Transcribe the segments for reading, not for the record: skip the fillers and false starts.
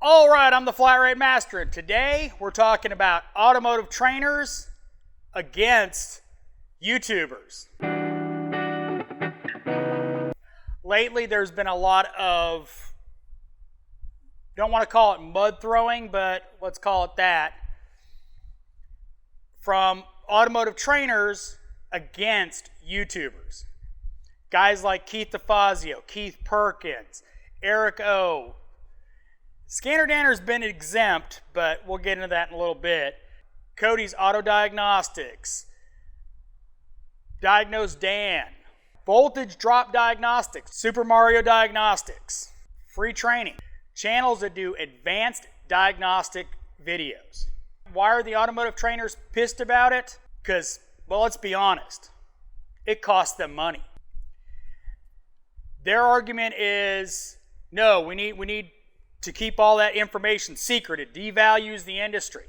All right, I'm the Flat Rate Master, and today we're talking about automotive trainers against YouTubers. Lately, there's been a lot of, don't want to call it mud throwing, but let's call it that, from automotive trainers against YouTubers. Guys like Keith DeFazio, Keith Perkins, Eric O. Scanner Danner's been exempt, but we'll get into that in a little bit. Cody's Auto Diagnostics, Diagnose Dan, Voltage Drop Diagnostics, Super Mario Diagnostics, free training, channels that do advanced diagnostic videos. Why are the automotive trainers pissed about it? Because, well, let's be honest, it costs them money. Their argument is, no, we need to keep all that information secret. It devalues the industry.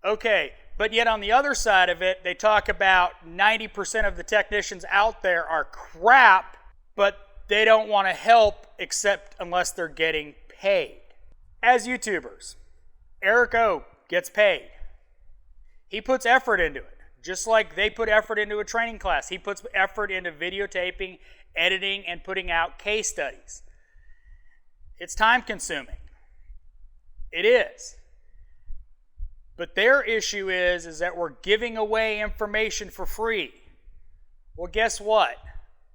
Okay, but yet on the other side of it, they talk about 90% of the technicians out there are crap, but they don't want to help except unless they're getting paid. As YouTubers, Eric O gets paid. He puts effort into it, just like they put effort into a training class. He puts effort into videotaping, editing, and putting out case studies. It's time consuming. It is. But their issue is that we're giving away information for free. Well, guess what?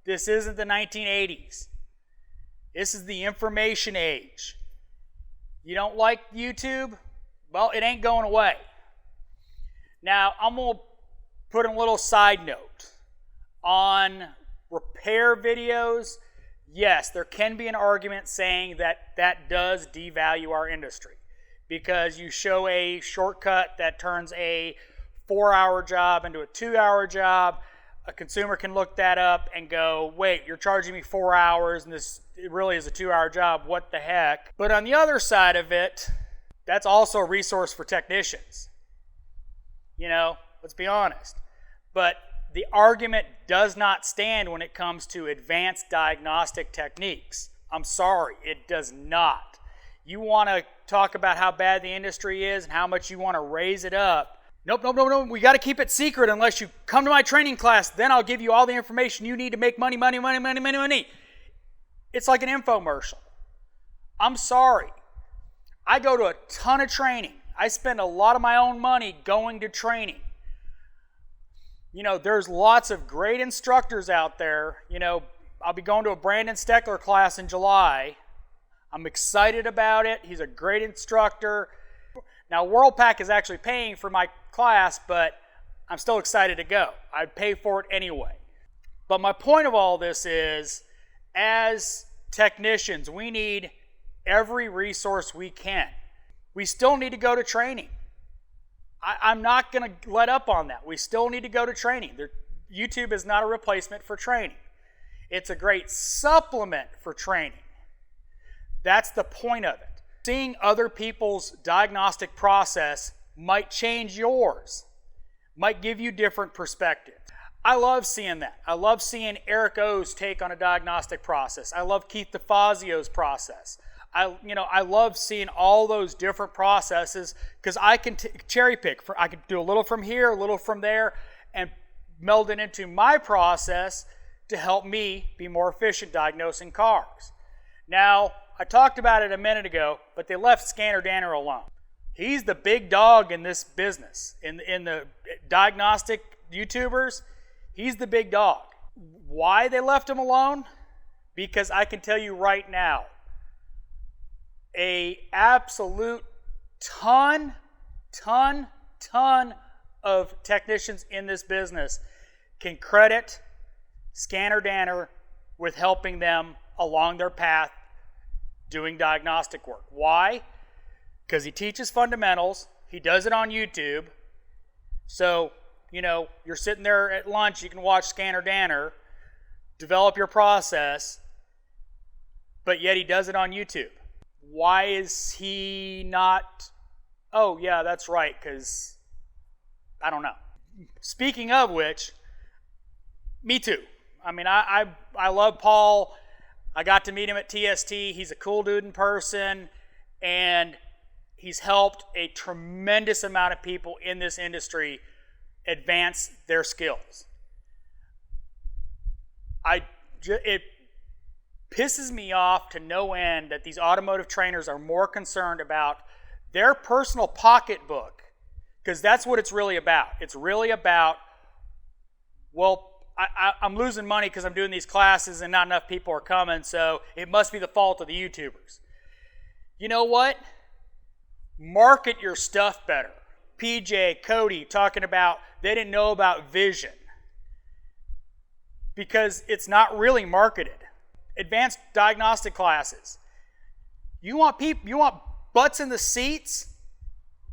This isn't the 1980s. This is the information age. You don't like YouTube? Well, it ain't going away. Now, I'm going to put a little side note on repair videos. Yes, there can be an argument saying that that does devalue our industry because you show a shortcut that turns a 4-hour job into a 2-hour job. A consumer can look that up and go, wait, you're charging me 4 hours and this it really is a 2-hour job. What the heck? But on the other side of it, that's also a resource for technicians. You know, let's be honest. But the argument does not stand when it comes to advanced diagnostic techniques. I'm sorry, it does not. You want to talk about how bad the industry is and how much you want to raise it up. Nope, we got to keep it secret unless you come to my training class. Then I'll give you all the information you need to make money. It's like an infomercial. I'm sorry. I go to a ton of training. I spend a lot of my own money going to training. You know, there's lots of great instructors out there. You know, I'll be going to a Brandon Steckler class in July. I'm excited about it. He's a great instructor. Now, WorldPack is actually paying for my class, but I'm still excited to go. I'd pay for it anyway. But my point of all this is, as technicians, we need every resource we can. We still need to go to training. I'm not going to let up on that. We still need to go to training. YouTube is not a replacement for training. It's a great supplement for training. That's the point of it. Seeing other people's diagnostic process might change yours, might give you different perspectives. I love seeing that. I love seeing Eric O's take on a diagnostic process. I love Keith DeFazio's process. I love seeing all those different processes because I can cherry pick. I can do a little from here, a little from there, and meld it into my process to help me be more efficient diagnosing cars. Now, I talked about it a minute ago, but they left Scanner Danner alone. He's the big dog in this business. In the diagnostic YouTubers, he's the big dog. Why they left him alone? Because I can tell you right now, a absolute ton of technicians in this business can credit Scanner Danner with helping them along their path doing diagnostic work. Why? Because he teaches fundamentals. He does it on YouTube. So, you know, you're sitting there at lunch, you can watch Scanner Danner, develop your process, but yet he does it on YouTube. Why is he not? Oh, yeah, that's right, because I don't know. Speaking of which, me too. I mean, I love Paul. I got to meet him at TST. He's a cool dude in person. and he's helped a tremendous amount of people in this industry advance their skills. It pisses me off to no end that these automotive trainers are more concerned about their personal pocketbook, because that's what it's really about. It's really about, well, I'm losing money because I'm doing these classes and not enough people are coming, so it must be the fault of the YouTubers. You know what? Market your stuff better. PJ, Cody talking about they didn't know about vision because it's not really marketed. Advanced diagnostic classes. You want butts in the seats?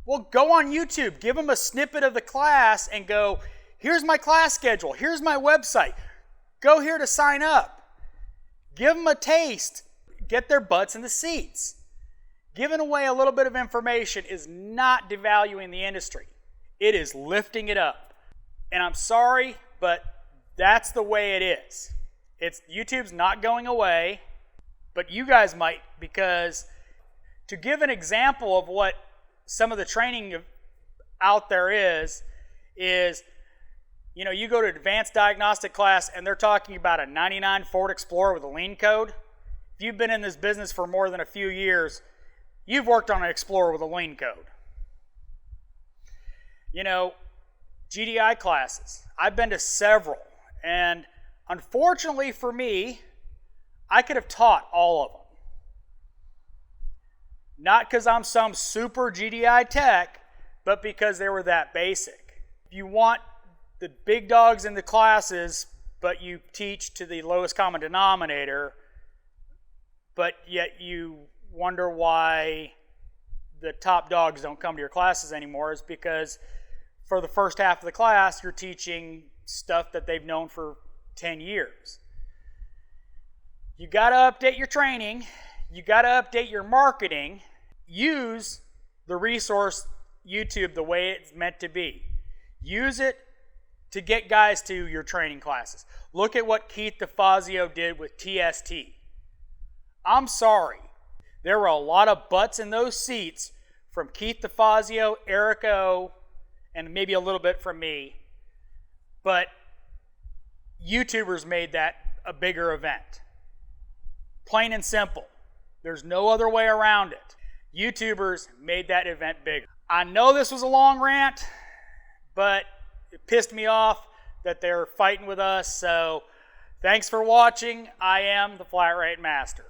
Well, go on YouTube, give them a snippet of the class and go, here's my class schedule, here's my website. Go here to sign up. Give them a taste. Get their butts in the seats. Giving away a little bit of information is not devaluing the industry. It is lifting it up. And I'm sorry, but that's the way it is. YouTube's not going away, but you guys might, because to give an example of what some of the training out there is, you know, you go to advanced diagnostic class and they're talking about a 99 Ford Explorer with a lean code. If you've been in this business for more than a few years, you've worked on an Explorer with a lean code. You know, GDI classes. I've been to several, and unfortunately for me, I could have taught all of them. Not because I'm some super GDI tech, but because they were that basic. If you want the big dogs in the classes, but you teach to the lowest common denominator, but yet you wonder why the top dogs don't come to your classes anymore, is because for the first half of the class, you're teaching stuff that they've known for 10 years. You got to update your training. You got to update your marketing. Use the resource YouTube the way it's meant to be. Use it to get guys to your training classes. Look at what Keith DeFazio did with TST. I'm sorry. There were a lot of butts in those seats from Keith DeFazio, Eric O, and maybe a little bit from me. But YouTubers made that a bigger event. Plain and simple. There's no other way around it. YouTubers made that event bigger. I know this was a long rant, but it pissed me off that they're fighting with us. So thanks for watching. I am the Flat Rate Master.